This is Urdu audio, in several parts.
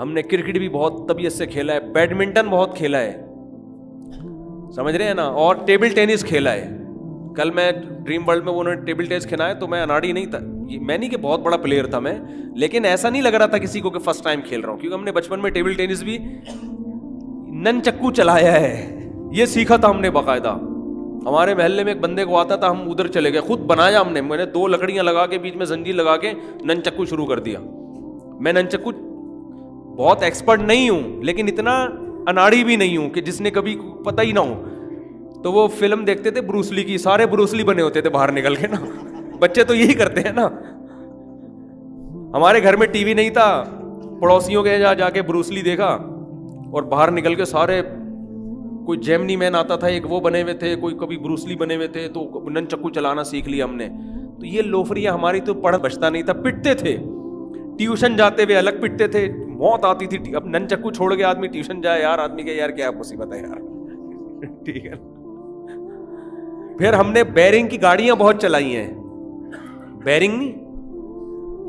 ہم نے کرکٹ بھی بہت طبیعت سے کھیلا ہے, بیڈمنٹن بہت کھیلا ہے, سمجھ رہے ہیں نا, اور ٹیبل ٹینس کھیلا ہے. کل میں ڈریم ورلڈ میں انہوں نے ٹیبل ٹینس کھیلا ہے تو میں اناڑی نہیں تھا, میں نہیں کہ بہت بڑا پلیئر تھا میں, لیکن ایسا نہیں لگ رہا تھا کسی کو کہ فرسٹ ٹائم کھیل رہا ہوں, کیونکہ ہم نے بچپن میں ٹیبل ٹینس بھی نن چکو چلایا ہے, یہ سیکھا تھا ہم نے باقاعدہ. ہمارے محلے میں ایک بندے کو آتا تھا, ہم ادھر چلے گئے, خود بنایا ہم نے, میں نے 2 لکڑیاں لگا کے بیچ میں زنجیر لگا کے نن چکو شروع کر دیا. میں نن چکو بہت ایکسپرٹ نہیں ہوں, لیکن اتنا اناڑی بھی نہیں ہوں کہ جس نے کبھی پتہ ہی نہ ہو. تو وہ فلم دیکھتے تھے بروسلی کی, سارے بروسلی بنے ہوتے تھے باہر نکل کے نا, بچے تو یہی کرتے ہیں نا. ہمارے گھر میں ٹی وی نہیں تھا, پڑوسیوں کے جا کے بروسلی دیکھا اور باہر نکل کے سارے, کوئی جیمنی مین آتا تھا ایک, وہ بنے ہوئے تھے, کوئی کبھی بروسلی بنے ہوئے تھے, تو نن چکو چلانا سیکھ لیا ہم نے. تو یہ لوفریاں ہماری تو پڑھ بچتا نہیں تھا, پٹتے تھے, ٹیوشن جاتے ہوئے الگ پٹتے تھے, موت آتی تھی. اب نن چکو چھوڑ کے آدمی ٹیوشن جائے یار, آدمی کے یار کیا مصیبت ہے یار. ٹھیک ہے. پھر ہم نے بیرنگ کی گاڑیاں بہت چلائی ہیں, بیرنگ نہیں,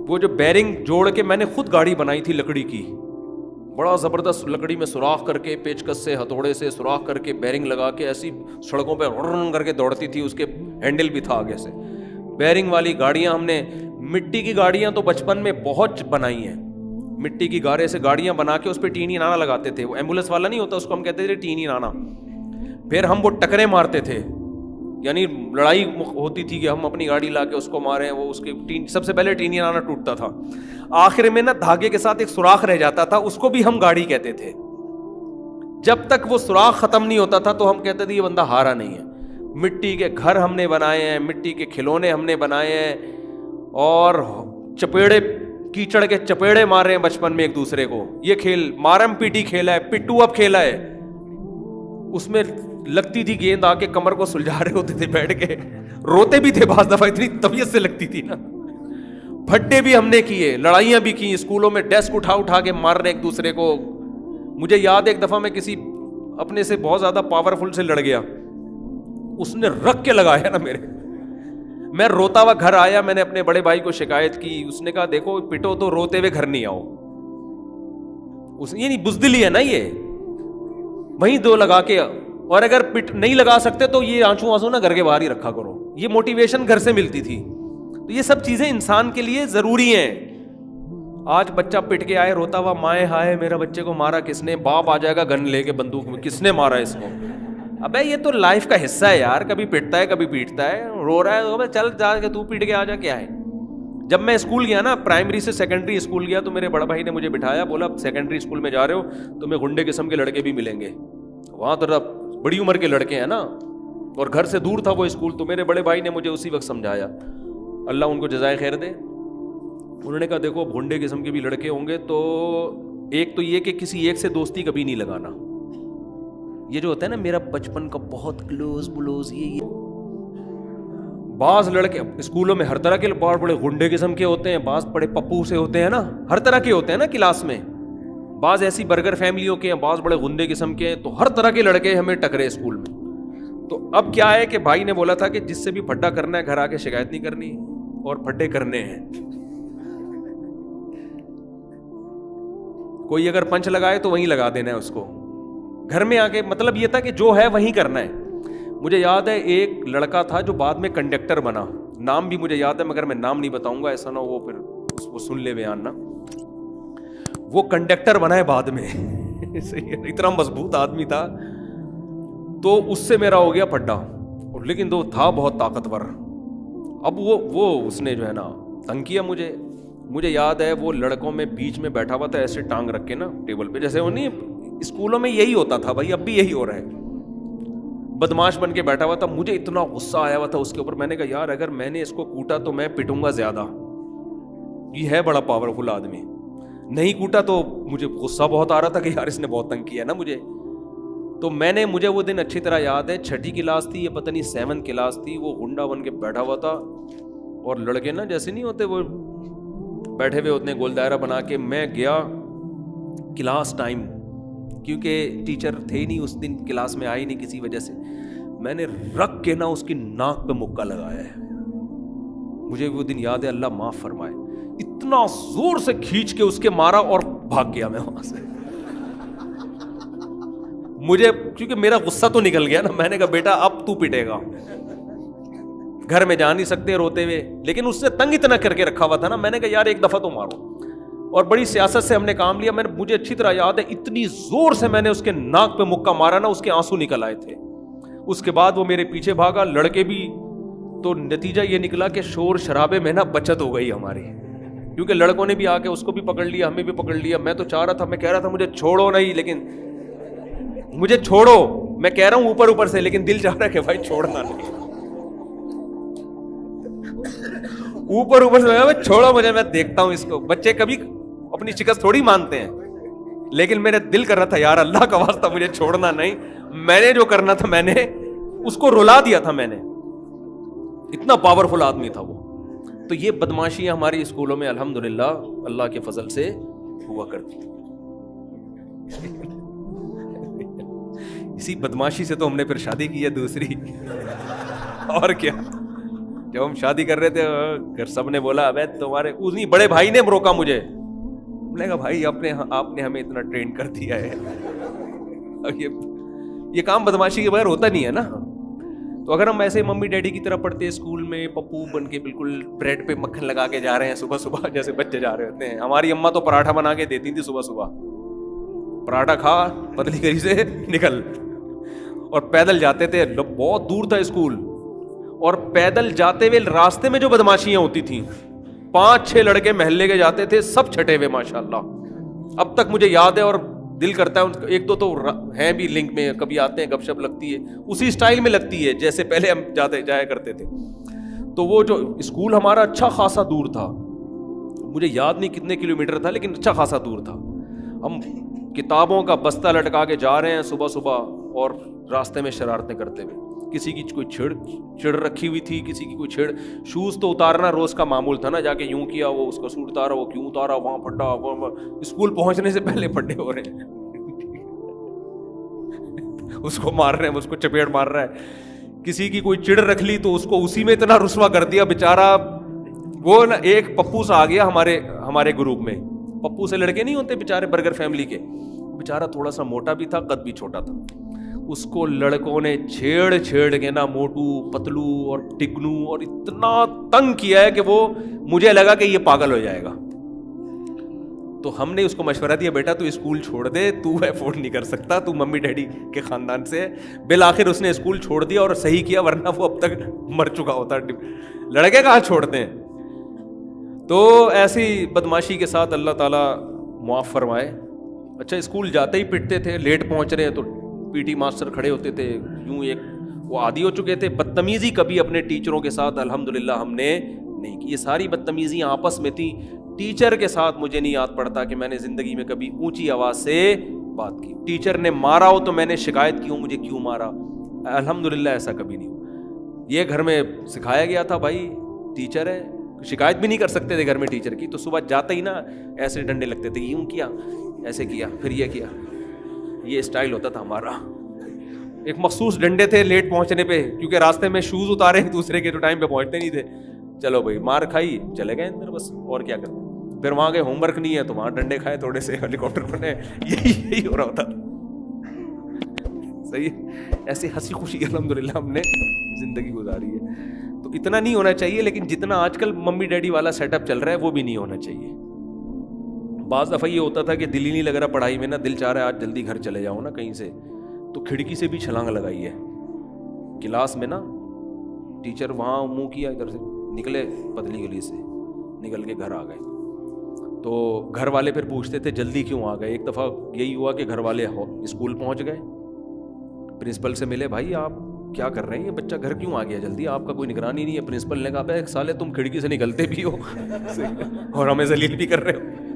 وہ جو بیرنگ جوڑ کے میں نے خود گاڑی بنائی تھی لکڑی کی, بڑا زبردست لکڑی میں سوراخ کر کے, پیچکس سے ہتھوڑے سے سوراخ کر کے بیرنگ لگا کے ایسی سڑکوں پہ رن کر کے دوڑتی تھی, اس کے ہینڈل بھی تھا آگے سے. بیرنگ والی گاڑیاں ہم نے, مٹی کی گاڑیاں تو بچپن میں بہت بنائی ہیں, مٹی کی گارے سے گاڑیاں بنا کے اس پہ ٹینی نانا لگاتے تھے, وہ ایمبولینس والا نہیں ہوتا اس کو ہم کہتے تھے ٹینی نانا. پھر ہم وہ ٹکرے مارتے تھے, یعنی لڑائی ہوتی تھی کہ ہم اپنی گاڑی لا کے اس کو ماریں, وہ اس کے سب سے پہلے ٹینی نانا ٹوٹتا تھا, آخر میں نا دھاگے کے ساتھ ایک سوراخ رہ جاتا تھا, اس کو بھی ہم گاڑی کہتے تھے. جب تک وہ سوراخ ختم نہیں ہوتا تھا تو ہم کہتے تھے یہ بندہ ہارا نہیں ہے. مٹی کے گھر ہم نے بنائے ہیں, مٹی کے کھلونے ہم نے بنائے ہیں, اور چپیڑے, کیچڑ کے چپیڑے مار رہے ہیں بچپن میں ایک دوسرے کو. یہ کھیل مارم پیٹی کھیلا ہے, پٹو اب کھیلا ہے, اس میں لگتی تھی گیند آ کے کمر کو سلجھا رہے ہوتے تھے بیٹھ کے, روتے بھی تھے بعض دفعہ, اتنی طبیعت سے لگتی تھی نا. پھڈے بھی ہم نے کیے, لڑائیاں بھی کی, اسکولوں میں ڈیسک اٹھا کے مار رہے ایک دوسرے کو. مجھے یاد ہے ایک دفعہ میں کسی اپنے سے بہت زیادہ پاورفل سے لڑ گیا, اس نے رکھ کے لگایا نا میرے, میں روتا ہوا گھر آیا, میں نے اپنے بڑے بھائی کو شکایت کی, اس نے کہا دیکھو پٹو تو روتے ہوئے گھر نہیں آؤ. اس یہ نہیں بزدلی ہے نا, یہ وہیں 2 لگا کے, اور اگر پٹ نہیں لگا سکتے تو یہ آنسو نا گھر کے باہر ہی رکھا کرو. یہ موٹیویشن گھر سے ملتی تھی. تو یہ سب چیزیں انسان کے لیے ضروری ہیں. آج بچہ پٹ کے آئے روتا ہوا, مائے ہائے میرا بچے کو مارا کس نے, باپ آ جائے گا گن لے کے بندوق میں, کس نے مارا اس کو. ابے یہ تو لائف کا حصہ ہے یار, کبھی پٹتا ہے کبھی پیٹتا ہے, رو رہا ہے چل جا کے تو پیٹ کے آ جا, کیا ہے. جب میں اسکول گیا نا, پرائمری سے سیکنڈری اسکول گیا, تو میرے بڑا بھائی نے مجھے بٹھایا, بولا سیکنڈری اسکول میں جا رہے ہو تو میں گنڈے قسم کے لڑکے بھی ملیں گے, وہاں تو بڑی عمر کے لڑکے ہیں نا, اور گھر سے دور تھا وہ اسکول. تو میرے بڑے بھائی نے مجھے اسی وقت سمجھایا, اللہ ان کو جزائے خیر دے. انہوں نے کہا دیکھو گھنڈے قسم کے بھی لڑکے ہوں گے تو ایک تو یہ کہ کسی ایک سے دوستی کبھی نہیں لگانا. یہ جو ہوتا ہے نا میرا بچپن کا بہت کلوز بلوز, یہ بعض لڑکے اسکولوں میں ہر طرح کے بڑے گھنڈے قسم کے ہوتے ہیں, بعض بڑے پپو سے ہوتے ہیں نا, ہر طرح کے ہوتے ہیں نا کلاس میں, بعض ایسی برگر فیملیوں کے ہیں, بعض بڑے گندے قسم کے ہیں. تو ہر طرح کے لڑکے ہمیں ٹکرے اسکول میں. تو اب کیا ہے کہ بھائی نے بولا تھا کہ جس سے بھی پھڈا کرنا ہے گھر آ کے شکایت نہیں کرنی, اور پھڈے کرنے ہیں. کوئی اگر پنچ لگائے تو وہیں لگا دینا ہے اس کو, گھر میں آ کے. مطلب یہ تھا کہ جو ہے وہیں کرنا ہے. مجھے یاد ہے ایک لڑکا تھا جو بعد میں کنڈکٹر بنا, نام بھی مجھے یاد ہے مگر میں نام نہیں بتاؤں گا, ایسا نہ وہ پھر اس کو سن لے بیان نا. وہ کنڈکٹر بنا ہے بعد میں, اتنا مضبوط آدمی تھا. تو اس سے میرا ہو گیا پھڈا, لیکن وہ تھا بہت طاقتور. اب وہ اس نے جو ہے نا تنگ کیا مجھے. مجھے یاد ہے وہ لڑکوں میں بیچ میں بیٹھا ہوا تھا ایسے ٹانگ رکھ کے نا ٹیبل پہ, جیسے وہ نہیں اسکولوں میں یہی ہوتا تھا بھائی, اب بھی یہی ہو رہا ہے. بدماش بن کے بیٹھا ہوا تھا. مجھے اتنا غصہ آیا ہوا تھا اس کے اوپر, میں نے کہا یار اگر میں نے اس کو کوٹا تو میں پٹوں گا زیادہ, یہ ہے بڑا پاورفل آدمی. نہیں کوٹا تو مجھے غصہ بہت آ رہا تھا کہ یار اس نے بہت تنگ کیا نا مجھے. تو مجھے وہ دن اچھی طرح یاد ہے, 6ٹھی کلاس تھی, یہ پتہ نہیں 7 کلاس تھی. وہ گنڈا بن کے بیٹھا ہوا تھا, اور لڑکے نا جیسے نہیں ہوتے وہ بیٹھے ہوئے ہوتے ہیں گول دائرہ بنا کے. میں گیا کلاس ٹائم, کیونکہ ٹیچر تھے ہی نہیں اس دن, کلاس میں آئی نہیں کسی وجہ سے. میں نے رکھ کے نا اس کی ناک پہ مکہ لگایا ہے. مجھے وہ دن یاد ہے, اللہ معاف فرمائے. اتنا زور سے کھینچ کے اس کے مارا, اور بھاگ گیا میں وہاں سے. مجھے کیونکہ میرا غصہ تو نکل گیا نا, میں نے کہا بیٹا اب تو پٹے گا, گھر میں جا نہیں سکتے روتے ہوئے, لیکن اس نے تنگ اتنا کر کے رکھا ہوا تھا نا, میں نے کہا یار ایک دفعہ تو مارو. اور بڑی سیاست سے ہم نے کام لیا. مجھے اچھی طرح یاد ہے اتنی زور سے میں نے اس کے ناک پہ مکہ مارا نا, اس کے آنسو نکل آئے تھے. اس کے بعد وہ میرے پیچھے بھاگا, لڑکے بھی. تو نتیجہ یہ نکلا کہ شور شرابے میں نا بچت ہو گئی ہماری, کیونکہ لڑکوں نے بھی آ کے اس کو بھی پکڑ لیا, ہمیں بھی پکڑ لیا. میں تو چاہ رہا تھا, میں کہہ رہا تھا مجھے چھوڑو نہیں, لیکن مجھے چھوڑو, میں کہہ رہا ہوں اوپر سے, لیکن دل چاہ رہا ہے کہ بھائی چھوڑنا نہیں. اوپر سے چھوڑو مجھے, میں دیکھتا ہوں اس کو. بچے کبھی اپنی شکست تھوڑی مانتے ہیں, لیکن میرے دل کر رہا تھا یار اللہ کا واسطہ مجھے چھوڑنا نہیں. میں نے جو کرنا تھا میں نے اس کو رلا دیا تھا, میں نے. اتنا پاورفل آدمی تھا وہ. تو یہ بدماشیاں ہماری اسکولوں میں الحمدللہ اللہ کے فضل سے ہوا کرتی. اسی بدماشی سے تو ہم نے پھر شادی کی ہے دوسری. اور کیا, جب ہم شادی کر رہے تھے گھر سب نے بولا ابے تمہارے انہی بڑے بھائی نے روکا مجھے. میں نے کہا بھائی آپ نے ہمیں اتنا ٹرین کر دیا ہے, اب یہ کام بدماشی کے بغیر ہوتا نہیں ہے نا. تو اگر ہم ایسے ممی ڈیڈی کی طرح پڑھتے اسکول میں پپو بن کے بالکل بریڈ پہ مکھن لگا کے جا رہے ہیں صبح صبح, جیسے بچے جا رہے ہوتے ہیں. ہماری اماں تو پراٹھا بنا کے دیتی تھی صبح صبح, پراٹھا کھا پتلی گری سے نکل. اور پیدل جاتے تھے, بہت دور تھا اسکول, اور پیدل جاتے ہوئے راستے میں جو بدماشیاں ہوتی تھیں, 5-6 لڑکے محلے کے جاتے تھے, سب چھٹے ہوئے ماشاءاللہ. اب تک مجھے یاد ہے اور دل کرتا ہے, ایک دو تو ہیں بھی لنک میں, کبھی آتے ہیں گپ شپ لگتی ہے, اسی اسٹائل میں لگتی ہے جیسے پہلے ہم جایا کرتے تھے. تو وہ جو اسکول ہمارا اچھا خاصا دور تھا, مجھے یاد نہیں کتنے کلومیٹر تھا, لیکن اچھا خاصا دور تھا. ہم کتابوں کا بستہ لٹکا کے جا رہے ہیں صبح صبح, اور راستے میں شرارتیں کرتے ہوئے. کسی کی کوئی چھڑ رکھی ہوئی تھی, کسی کی کوئی چھڑ. شوز تو اتارنا روز کا معمول تھا نا, جا کے یوں کیا, وہ اس کا سوٹ اتارا, وہ کیوں اتارا, وہاں پھٹا, اسکول پہنچنے سے پہلے پھٹے ہو رہے ہیں. اس کو مار رہے ہیں, اس کو چپیڑ مار رہا ہے. کسی کی کوئی چڑ رکھ لی تو اس کو اسی میں اتنا رسوا کر دیا بیچارہ. وہ نا ایک پپو سا آ گیا ہمارے گروپ میں. پپو سے لڑکے نہیں ہوتے بیچارے برگر فیملی کے, بیچارہ تھوڑا سا موٹا بھی تھا, قد بھی چھوٹا تھا. اس کو لڑکوں نے چھیڑ کے نا موٹو پتلو اور ٹکنو اور اتنا تنگ کیا ہے کہ وہ مجھے لگا کہ یہ پاگل ہو جائے گا. تو ہم نے اس کو مشورہ دیا بیٹا تو اسکول چھوڑ دے, تو افورڈ نہیں کر سکتا, تو ممی ڈیڈی کے خاندان سے. بالآخر اس نے اسکول چھوڑ دیا اور صحیح کیا, ورنہ وہ اب تک مر چکا ہوتا. لڑکے کہاں چھوڑتے ہیں. تو ایسی بدماشی کے ساتھ اللہ تعالیٰ معاف فرمائے. اچھا اسکول جاتے ہی پٹتے تھے, لیٹ پہنچ رہے ہیں تو پی ٹی ماسٹر کھڑے ہوتے تھے یوں, ایک وہ عادی ہو چکے تھے. بدتمیزی کبھی اپنے ٹیچروں کے ساتھ الحمدللہ ہم نے نہیں کی. یہ ساری بدتمیزیاں آپس میں تھی. ٹیچر کے ساتھ مجھے نہیں یاد پڑتا کہ میں نے زندگی میں کبھی اونچی آواز سے بات کی. ٹیچر نے مارا ہو تو میں نے شکایت کی ہو مجھے کیوں مارا, الحمدللہ ایسا کبھی نہیں ہوا. یہ گھر میں سکھایا گیا تھا بھائی ٹیچر ہے, شکایت بھی نہیں کر سکتے تھے گھر میں ٹیچر کی. تو صبح جاتے ہی نا ایسے ڈنڈے لگتے تھے, یوں کیا, ایسے کیا, پھر یہ کیا. یہ اسٹائل ہوتا تھا ہمارا. ایک مخصوص ڈنڈے تھے لیٹ پہنچنے پہ, کیونکہ راستے میں شوز اتارے ایک دوسرے کے, تو ٹائم پہ پہنچتے نہیں تھے. چلو بھائی مار کھائی چلے گئے اندر, بس اور کیا کرتے. پھر وہاں کے ہوم ورک نہیں ہے تو وہاں ڈنڈے کھائے تھوڑے سے, ہیلی کاپٹر بنے, یہی ہو رہا ہوتا. صحیح, ایسے ہنسی خوشی الحمدللہ ہم نے زندگی گزاری ہے. تو اتنا نہیں ہونا چاہیے, لیکن جتنا آج کل ممی ڈیڈی والا سیٹ اپ چل رہا ہے وہ بھی نہیں ہونا چاہیے. بعض دفعہ یہ ہوتا تھا کہ دل ہی نہیں لگ رہا پڑھائی میں نا, دل چاہ رہا ہے آج جلدی گھر چلے جاؤ نا کہیں سے, تو کھڑکی سے بھی چھلانگ لگائی ہے کلاس میں نا. ٹیچر وہاں منہ کیا, ادھر سے نکلے پتلی گلی سے نکل کے گھر آ گئے. تو گھر والے پھر پوچھتے تھے جلدی کیوں آ گئے. ایک دفعہ یہی ہوا کہ گھر والے اسکول پہنچ گئے, پرنسپل سے ملے, بھائی آپ کیا کر رہے ہیں, یہ بچہ گھر کیوں آ گیا جلدی, آپ کا کوئی نگرانی نہیں ہے. پرنسپل نے کہا بھائی سالے تم کھڑکی سے نکلتے بھی ہو اور ہمیں ذلیل بھی کر رہے ہو.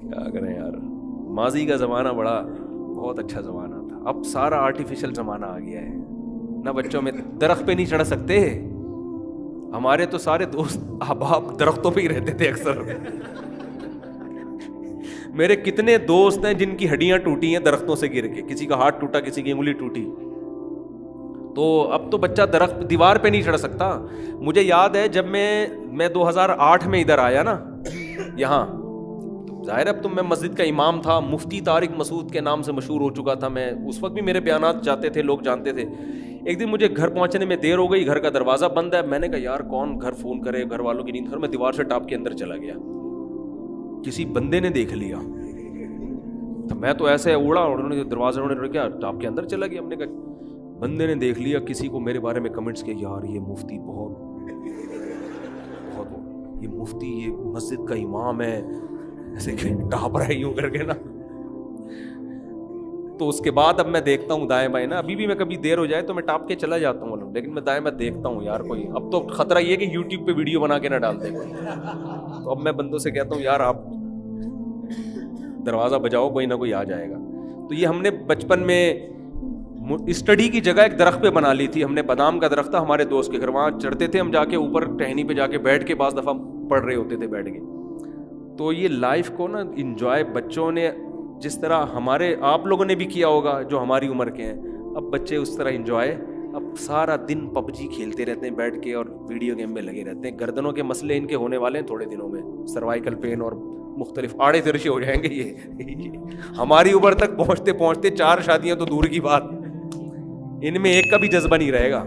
کیا کریں یار, ماضی کا زمانہ بہت اچھا زمانہ تھا. اب سارا آرٹیفیشل زمانہ آ گیا ہے نہ, بچوں میں درخت پہ نہیں چڑھ سکتے. ہمارے تو سارے دوست احباب درختوں پہ ہی رہتے تھے اکثر. میرے کتنے دوست ہیں جن کی ہڈیاں ٹوٹی ہیں درختوں سے گر کے, کسی کا ہاتھ ٹوٹا, کسی کی انگلی ٹوٹی. تو اب تو بچہ درخت دیوار پہ نہیں چڑھ سکتا. مجھے یاد ہے جب میں 2008 میں ادھر آیا نا یہاں, ظاہر اب تو میں مسجد کا امام تھا, مفتی طارق مسعود کے نام سے مشہور ہو چکا تھا میں, اس وقت بھی میرے بیانات جاتے تھے, لوگ جانتے تھے. ایک دن مجھے گھر پہنچنے میں دیر ہو گئی, گھر کا دروازہ بند ہے. میں نے کہا یار کون گھر فون کرے, گھر والوں کی نیند. میں دیوار سے ٹاپ کے اندر چلا گیا, کسی بندے نے دیکھ لیا. تو میں تو ایسے اڑا, انہوں نے دروازہ انہوں نے کیا ٹاپ کے اندر چلا گیا. ہم نے کہا بندے نے دیکھ لیا, کسی کو میرے بارے میں کمنٹس کیا, یار یہ مفتی بہت یہ مفتی یہ مسجد کا امام ہے, ایسے ٹاپ رہا یوں کر کے نا. تو اس کے بعد اب میں دیکھتا ہوں دائیں بائیں نا, ابھی بھی میں کبھی دیر ہو جائے تو میں ٹاپ کے چلا جاتا ہوں, لیکن میں دائیں میں دیکھتا ہوں یار کوئی, اب تو خطرہ یہ کہ یوٹیوب پہ ویڈیو بنا کے نہ ڈال دے کوئی. تو اب میں بندوں سے کہتا ہوں یار آپ دروازہ بجاؤ, کوئی نہ کوئی آ جائے گا. تو یہ ہم نے بچپن میں اسٹڈی کی جگہ ایک درخت پہ بنا لی تھی. ہم نے بادام کا درخت تھا ہمارے دوست کے گھر, وہاں چڑھتے تھے ہم جا کے اوپر ٹہنی پہ جا کے بیٹھ کے, بعض دفعہ پڑھ رہے ہوتے تھے بیٹھ کے. تو یہ لائف کو نا انجوائے بچوں نے جس طرح آپ لوگوں نے بھی کیا ہوگا جو ہماری عمر کے ہیں, اب بچے اس طرح انجوائے. اب سارا دن پب جی کھیلتے رہتے ہیں بیٹھ کے اور ویڈیو گیم میں لگے رہتے ہیں. گردنوں کے مسئلے ان کے ہونے والے ہیں تھوڑے دنوں میں, سروائیکل پین اور مختلف آڑے ترشے ہو جائیں گے. یہ ہماری عمر تک پہنچتے پہنچتے 4 شادیاں تو دور کی بات, ان میں ایک کا بھی جذبہ نہیں رہے گا.